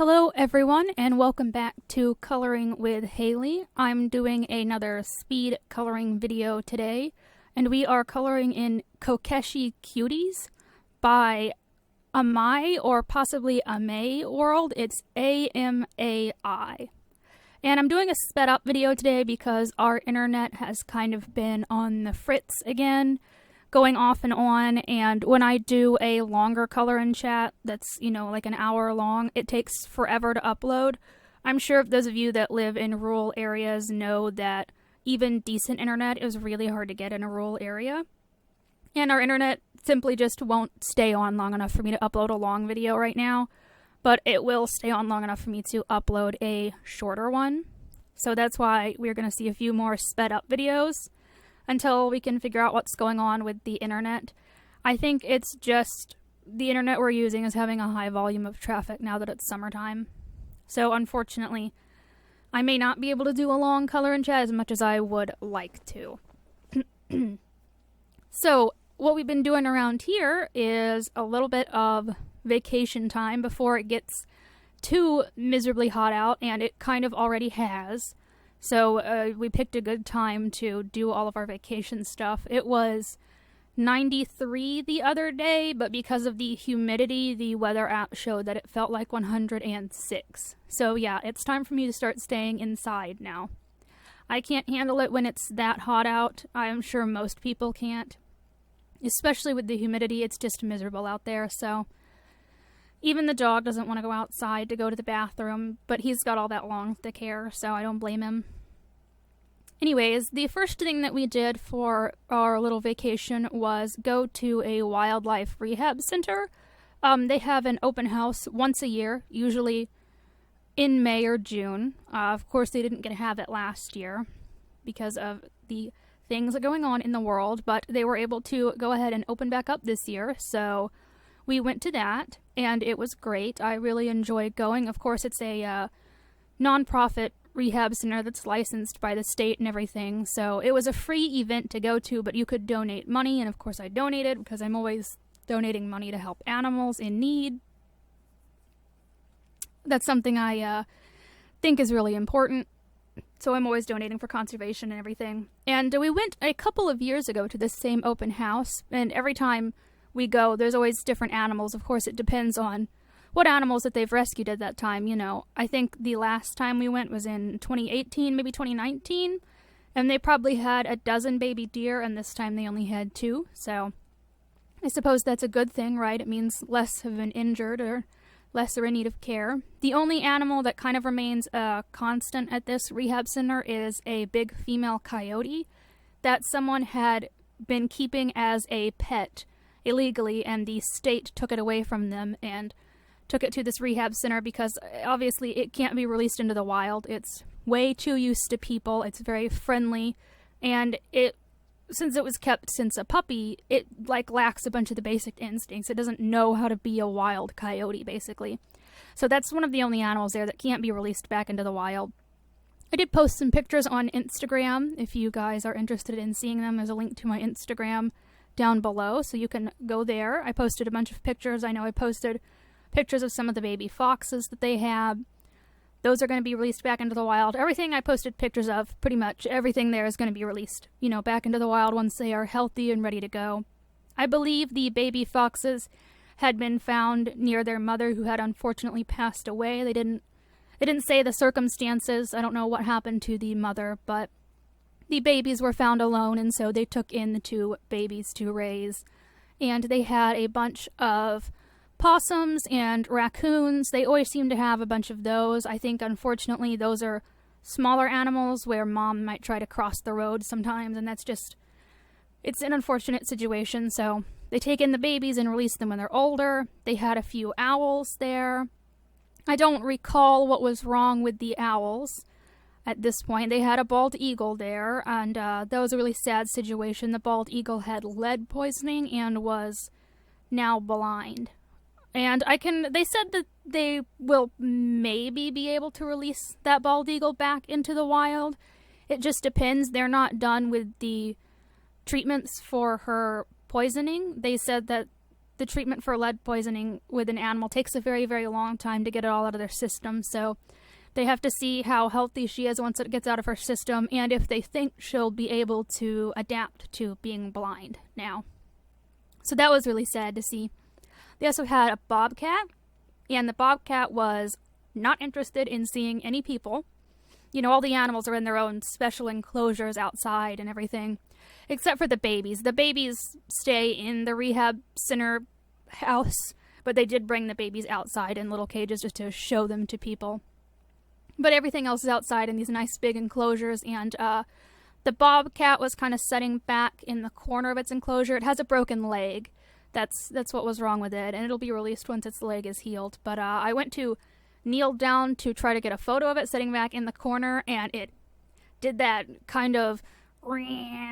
Hello everyone and welcome back to Coloring with Haley. I'm doing another speed coloring video today and we are coloring in Kokeshi Cuties by Amai or possibly Amai World. It's A-M-A-I. And I'm doing a sped up video today because our internet has kind of been on the fritz again, going off and on, and when I do a longer color in chat that's, like an hour long, it takes forever to upload. I'm sure if those of you that live in rural areas know that even decent internet is really hard to get in a rural area. And our internet simply just won't stay on long enough for me to upload a long video right now, but it will stay on long enough for me to upload a shorter one. So that's why we're going to see a few more sped up videos until we can figure out what's going on with the internet. I think it's just the internet we're using is having a high volume of traffic now that it's summertime. So unfortunately, I may not be able to do a long color in chat as much as I would like to. So what we've been doing around here is a little bit of vacation time before it gets too miserably hot out, and it kind of already has. So we picked a good time to do all of our vacation stuff. It was 93 the other day, but because of the humidity, the weather app showed that it felt like 106. So yeah, it's time for me to start staying inside now. I can't handle it when it's that hot out. I'm sure most people can't. Especially with the humidity, it's just miserable out there, so even the dog doesn't want to go outside to go to the bathroom, but he's got all that long, thick hair, so I don't blame him. Anyways, the first thing that we did for our little vacation was go to a wildlife rehab center. They have an open house once a year, usually in May or June. Of course, they didn't get to have it last year because of the things going on in the world, but they were able to go ahead and open back up this year, so we went to that, and it was great. I really enjoyed going. Of course, it's a non-profit rehab center that's licensed by the state and everything, so it was a free event to go to, but you could donate money, and of course I donated because I'm always donating money to help animals in need. That's something I think is really important, so I'm always donating for conservation and everything. And we went a couple of years ago to this same open house, and every time we go, there's always different animals. Of course, it depends on what animals that they've rescued at that time, I think the last time we went was in 2018, maybe 2019, and they probably had a dozen baby deer, and this time they only had 2, so I suppose that's a good thing, right? It means less have been injured or less are in need of care. The only animal that kind of remains constant at this rehab center is a big female coyote that someone had been keeping as a pet illegally, and the state took it away from them and took it to this rehab center because obviously it can't be released into the wild. It's way too used to people. It's very friendly, and since it was kept since a puppy, it lacks a bunch of the basic instincts. It doesn't know how to be a wild coyote, basically. So that's one of the only animals there that can't be released back into the wild. I did post some pictures on Instagram. If you guys are interested in seeing them, there's a link to my Instagram down below, so you can go there. I posted a bunch of pictures. I know I posted pictures of some of the baby foxes that they have. Those are going to be released back into the wild. Everything I posted pictures of, pretty much everything there is going to be released, back into the wild once they are healthy and ready to go. I believe the baby foxes had been found near their mother, who had unfortunately passed away. They didn't say the circumstances. I don't know what happened to the mother, but the babies were found alone, and so they took in the 2 babies to raise. And they had a bunch of possums and raccoons. They always seem to have a bunch of those. I think, unfortunately, those are smaller animals where mom might try to cross the road sometimes, and it's an unfortunate situation. So they take in the babies and release them when they're older. They had a few owls there. I don't recall what was wrong with the owls at this point. They had a bald eagle there, and that was a really sad situation. The bald eagle had lead poisoning and was now blind. And they said that they will maybe be able to release that bald eagle back into the wild. It just depends. They're not done with the treatments for her poisoning. They said that the treatment for lead poisoning with an animal takes a very, very long time to get it all out of their system. So they have to see how healthy she is once it gets out of her system, and if they think she'll be able to adapt to being blind now. So that was really sad to see. They also had a bobcat, and the bobcat was not interested in seeing any people. You know, all the animals are in their own special enclosures outside and everything, except for the babies. The babies stay in the rehab center house, but they did bring the babies outside in little cages just to show them to people. But everything else is outside in these nice big enclosures, and the bobcat was kind of sitting back in the corner of its enclosure. It has a broken leg. That's what was wrong with it, and it'll be released once its leg is healed. But I went to kneel down to try to get a photo of it sitting back in the corner, and it did that kind of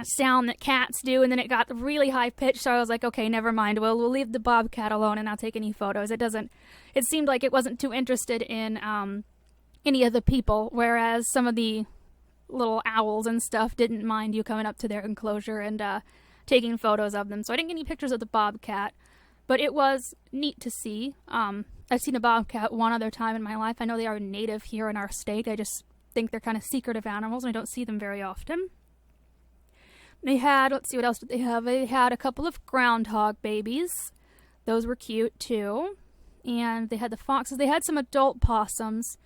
sound that cats do, and then it got really high pitched, so I was like, okay, never mind. We'll leave the bobcat alone and not take any photos. It seemed like it wasn't too interested in any of the people, whereas some of the little owls and stuff didn't mind you coming up to their enclosure and taking photos of them. So I didn't get any pictures of the bobcat, but it was neat to see. I've seen a bobcat one other time in my life. I know they are native here in our state. I just think they're kind of secretive animals, and I don't see them very often. They had, let's see, what else did they have? They had a couple of groundhog babies. Those were cute, too. And they had the foxes. They had some adult possums.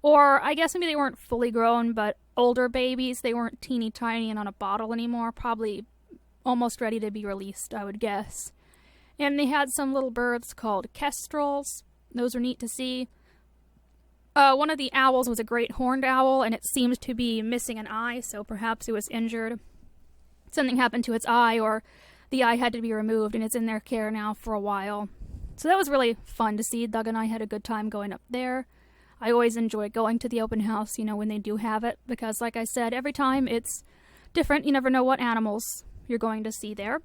Or, I guess maybe they weren't fully grown, but older babies. They weren't teeny tiny and on a bottle anymore. Probably almost ready to be released, I would guess. And they had some little birds called kestrels. Those were neat to see. One of the owls was a great horned owl, and it seemed to be missing an eye, so perhaps it was injured. Something happened to its eye, or the eye had to be removed, and it's in their care now for a while. So that was really fun to see. Doug and I had a good time going up there. I always enjoy going to the open house, when they do have it, because like I said, every time it's different. You never know what animals you're going to see there.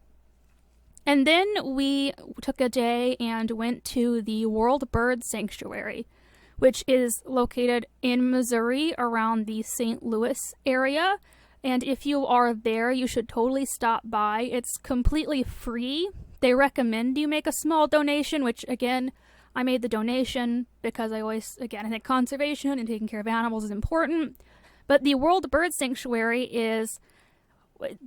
And then we took a day and went to the World Bird Sanctuary, which is located in Missouri around the St. Louis area. And if you are there, you should totally stop by. It's completely free. They recommend you make a small donation, which, again, I made the donation because I think conservation and taking care of animals is important. But the World Bird Sanctuary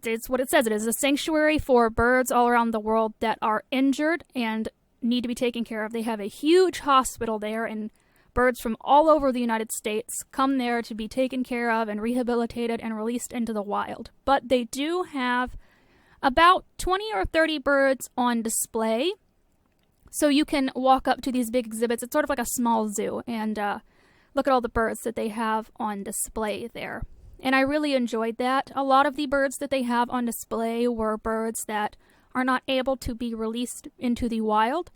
it's what it says. It is a sanctuary for birds all around the world that are injured and need to be taken care of. They have a huge hospital there, and birds from all over the United States come there to be taken care of and rehabilitated and released into the wild. But they do have about 20 or 30 birds on display. So you can walk up to these big exhibits. It's sort of like a small zoo, and look at all the birds that they have on display there. And I really enjoyed that. A lot of the birds that they have on display were birds that are not able to be released into the wild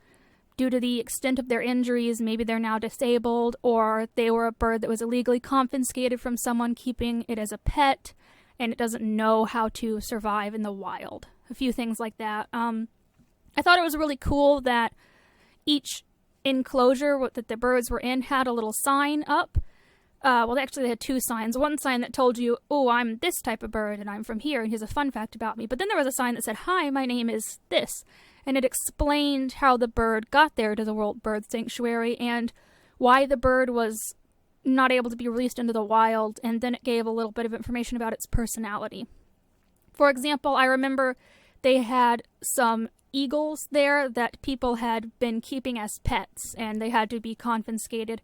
due to the extent of their injuries. Maybe they're now disabled, or they were a bird that was illegally confiscated from someone keeping it as a pet, and it doesn't know how to survive in the wild. A few things like that. I thought it was really cool that each enclosure that the birds were in had a little sign up. They had two signs. One sign that told you, oh, I'm this type of bird, and I'm from here, and here's a fun fact about me. But then there was a sign that said, hi, my name is this. And it explained how the bird got there to the World Bird Sanctuary and why the bird was not able to be released into the wild, and then it gave a little bit of information about its personality. For example, I remember they had some eagles there that people had been keeping as pets, and they had to be confiscated.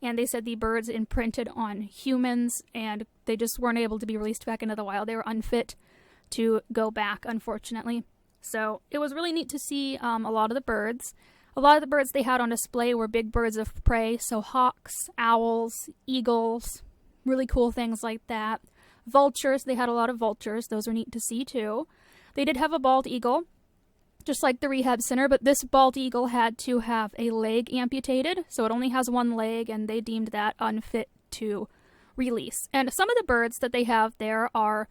And they said the birds imprinted on humans, and they just weren't able to be released back into the wild. They were unfit to go back, unfortunately. So it was really neat to see a lot of the birds. A lot of the birds they had on display were big birds of prey, so hawks, owls, eagles, really cool things like that. Vultures, they had a lot of vultures. Those are neat to see, too. They did have a bald eagle, just like the rehab center, but this bald eagle had to have a leg amputated, so it only has one leg, and they deemed that unfit to release. And some of the birds that they have there are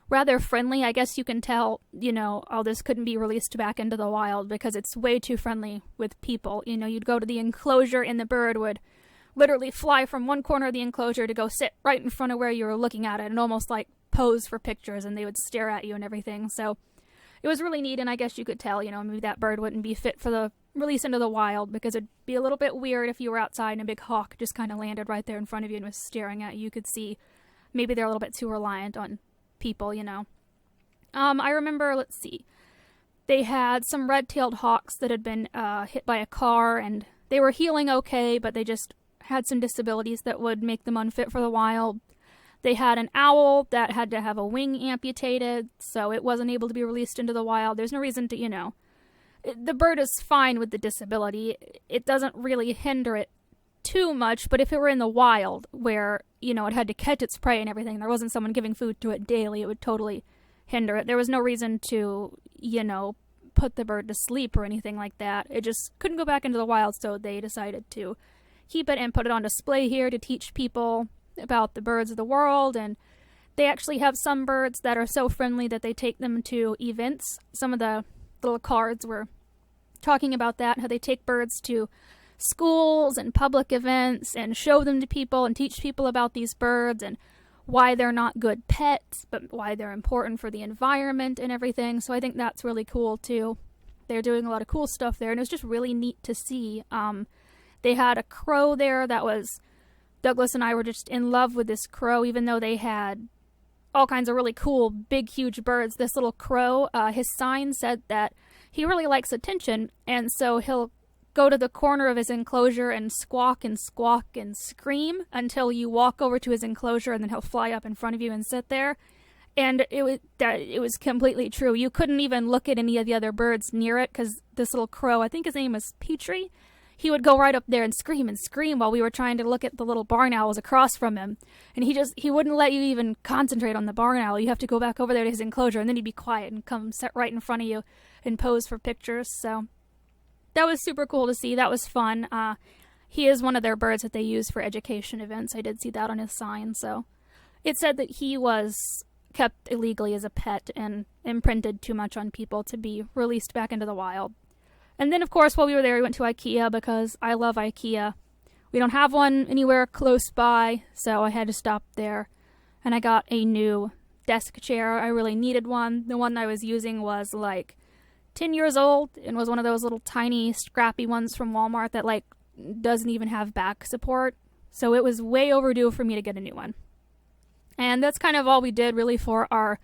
rather friendly. I guess you can tell, this couldn't be released back into the wild because it's way too friendly with people. You'd go to the enclosure, and the bird would literally fly from one corner of the enclosure to go sit right in front of where you were looking at it and almost like pose for pictures, and they would stare at you and everything. So it was really neat, and I guess you could tell, maybe that bird wouldn't be fit for the release into the wild because it'd be a little bit weird if you were outside and a big hawk just kind of landed right there in front of you and was staring at you. You could see maybe they're a little bit too reliant on people, I remember, let's see, they had some red-tailed hawks that had been hit by a car, and they were healing okay, but they just had some disabilities that would make them unfit for the wild. They had an owl that had to have a wing amputated, so it wasn't able to be released into the wild. There's no reason to, the bird is fine with the disability. It doesn't really hinder it too much, but if it were in the wild where, it had to catch its prey and everything, there wasn't someone giving food to it daily, it would totally hinder it. There was no reason to, put the bird to sleep or anything like that. It just couldn't go back into the wild, so they decided to keep it and put it on display here to teach people about the birds of the world. And they actually have some birds that are so friendly that they take them to events. Some of the little cards were talking about that, how they take birds to schools and public events and show them to people and teach people about these birds and why they're not good pets, but why they're important for the environment and everything. So I think that's really cool too. They're doing a lot of cool stuff there, and it was just really neat to see. They had a crow there that was, Douglas and I were just in love with this crow, even though they had all kinds of really cool, big, huge birds. This little crow, his sign said that he really likes attention, and so he'll go to the corner of his enclosure and squawk and scream until you walk over to his enclosure, and then he'll fly up in front of you and sit there. And it was completely true. You couldn't even look at any of the other birds near it because this little crow, I think his name is Petrie, he would go right up there and scream while we were trying to look at the little barn owls across from him. And he wouldn't let you even concentrate on the barn owl. You have to go back over there to his enclosure, and then he'd be quiet and come sit right in front of you and pose for pictures. So that was super cool to see. That was fun. He is one of their birds that they use for education events. I did see that on his sign. So it said that he was kept illegally as a pet and imprinted too much on people to be released back into the wild. And then, of course, while we were there, we went to IKEA because I love IKEA. We don't have one anywhere close by, so I had to stop there. And I got a new desk chair. I really needed one. The one I was using was like 10 years old and was one of those little tiny, scrappy ones from Walmart that like doesn't even have back support. So it was way overdue for me to get a new one. And that's kind of all we did really for our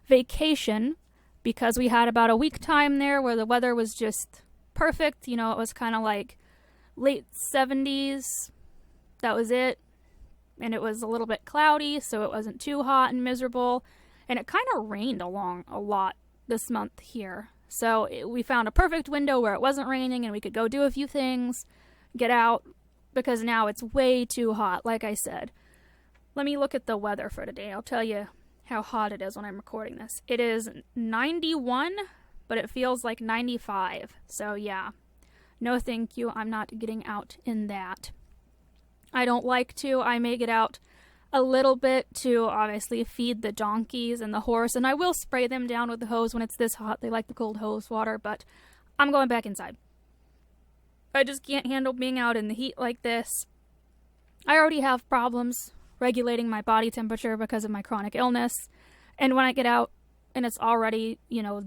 vacation, because we had about a week time there where the weather was just perfect. It was kind of like late 70s. That was it. And it was a little bit cloudy, so it wasn't too hot and miserable. And it kind of rained a lot this month here. So we found a perfect window where it wasn't raining and we could go do a few things, get out, because now it's way too hot, like I said. Let me look at the weather for today. I'll tell you how hot it is when I'm recording this. It is 91, but it feels like 95. So yeah, no thank you. I'm not getting out in that. I don't like to. I may get out a little bit to obviously feed the donkeys and the horse, and I will spray them down with the hose when it's this hot. They like the cold hose water, but I'm going back inside. I just can't handle being out in the heat like this. I already have problems regulating my body temperature because of my chronic illness, and when I get out and it's already,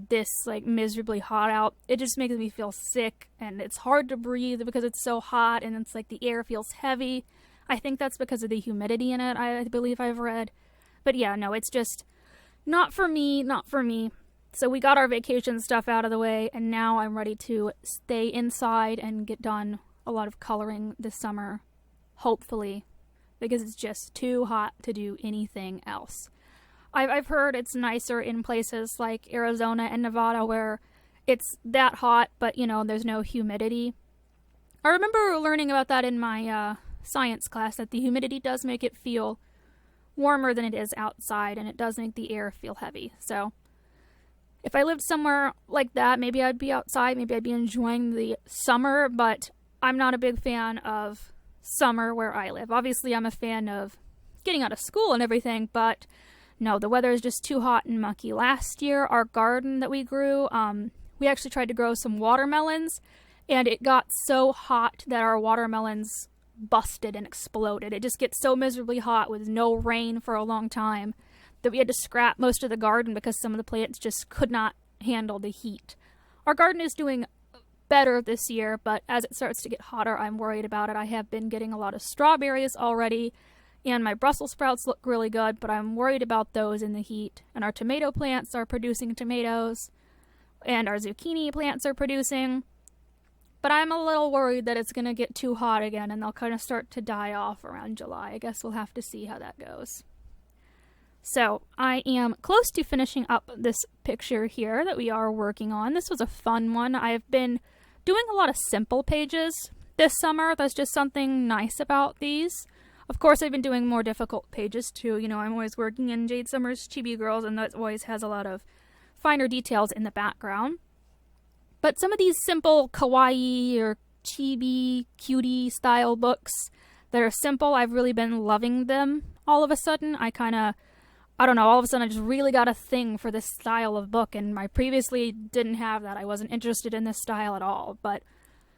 this like miserably hot out, it just makes me feel sick, and it's hard to breathe because it's so hot, and it's like the air feels heavy. I think that's because of the humidity in it, I believe I've read. But yeah, no, it's just not for me. So we got our vacation stuff out of the way, and now I'm ready to stay inside and get done a lot of coloring this summer, hopefully, because it's just too hot to do anything else. I've heard it's nicer in places like Arizona and Nevada where it's that hot, but, there's no humidity. I remember learning about that in my science class, that the humidity does make it feel warmer than it is outside, and it does make the air feel heavy. So if I lived somewhere like that, maybe I'd be outside, maybe I'd be enjoying the summer, but I'm not a big fan of summer where I live. Obviously, I'm a fan of getting out of school and everything, but no, the weather is just too hot and mucky. Last year, our garden that we grew, we actually tried to grow some watermelons, and it got so hot that our watermelons busted and exploded. It just gets so miserably hot with no rain for a long time that we had to scrap most of the garden because some of the plants just could not handle the heat. Our garden is doing better this year, but as it starts to get hotter, I'm worried about it. I have been getting a lot of strawberries already, and my Brussels sprouts look really good, but I'm worried about those in the heat. And our tomato plants are producing tomatoes, and our zucchini plants are producing. But I'm a little worried that it's going to get too hot again, and they'll kind of start to die off around July. I guess we'll have to see how that goes. So, I am close to finishing up this picture here that we are working on. This was a fun one. I've been doing a lot of simple pages this summer. That's just something nice about these. Of course, I've been doing more difficult pages too. You know, I'm always working in Jade Summers Chibi Girls, and that always has a lot of finer details in the background. But some of these simple kawaii or chibi cutie style books that are simple, I've really been loving them all of a sudden. I don't know, all of a sudden I just really got a thing for this style of book, and I previously didn't have that. I wasn't interested in this style at all, but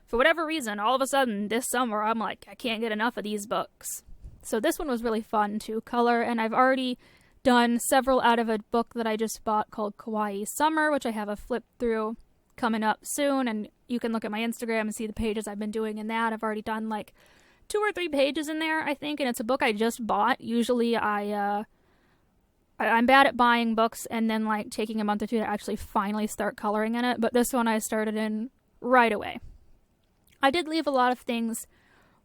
for whatever reason, all of a sudden this summer I'm like, I can't get enough of these books. So this one was really fun to color, and I've already done several out of a book that I just bought called Kawaii Summer, which I have a flip through coming up soon, and you can look at my Instagram and see the pages I've been doing in that. I've already done like 2 or 3 pages in there, I think, and it's a book I just bought. Usually I'm bad at buying books and then like taking a month or 2 to actually finally start coloring in it, but this one I started in right away. I did leave a lot of things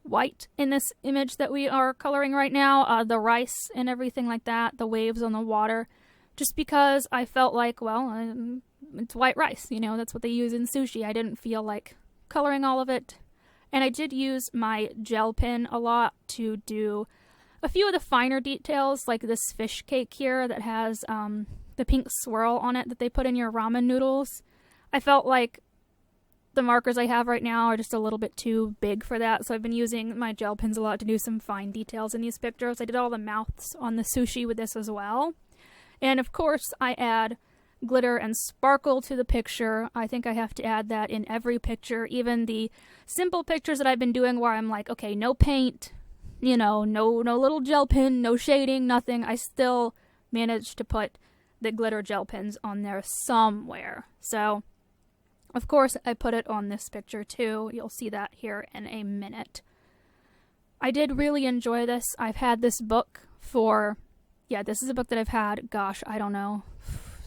white in this image that we are coloring right now, the rice and everything like that, the waves on the water, just because I felt like, well, it's white rice, you know, that's what they use in sushi. I didn't feel like coloring all of it. And I did use my gel pen a lot to do a few of the finer details, like this fish cake here that has the pink swirl on it that they put in your ramen noodles. I felt like the markers I have right now are just a little bit too big for that, so I've been using my gel pens a lot to do some fine details in these pictures. I did all the mouths on the sushi with this as well. And of course, I add glitter and sparkle to the picture. I think I have to add that in every picture, even the simple pictures that I've been doing where I'm like, okay, no paint, you know, no little gel pen, no shading, nothing. I still managed to put the glitter gel pens on there somewhere. So, of course, I put it on this picture too. You'll see that here in a minute. I did really enjoy this. I've had this book for, this is a book that I've had, gosh, I don't know,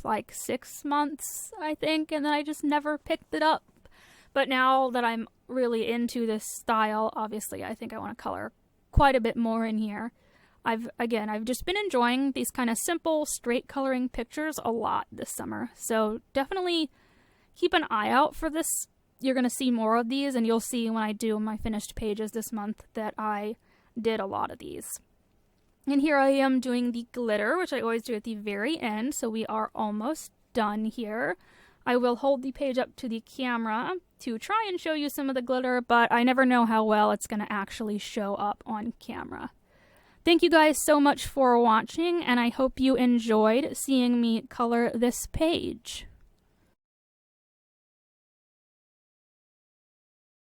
like 6 months, I think, and then I just never picked it up. But now that I'm really into this style, obviously, I think I want to color quite a bit more in here. I've just been enjoying these kind of simple, straight coloring pictures a lot this summer. So definitely keep an eye out for this. You're going to see more of these, and you'll see when I do my finished pages this month that I did a lot of these. And here I am doing the glitter, which I always do at the very end, so we are almost done here. I will hold the page up to the camera to try and show you some of the glitter, but I never know how well it's going to actually show up on camera. Thank you guys so much for watching, and I hope you enjoyed seeing me color this page.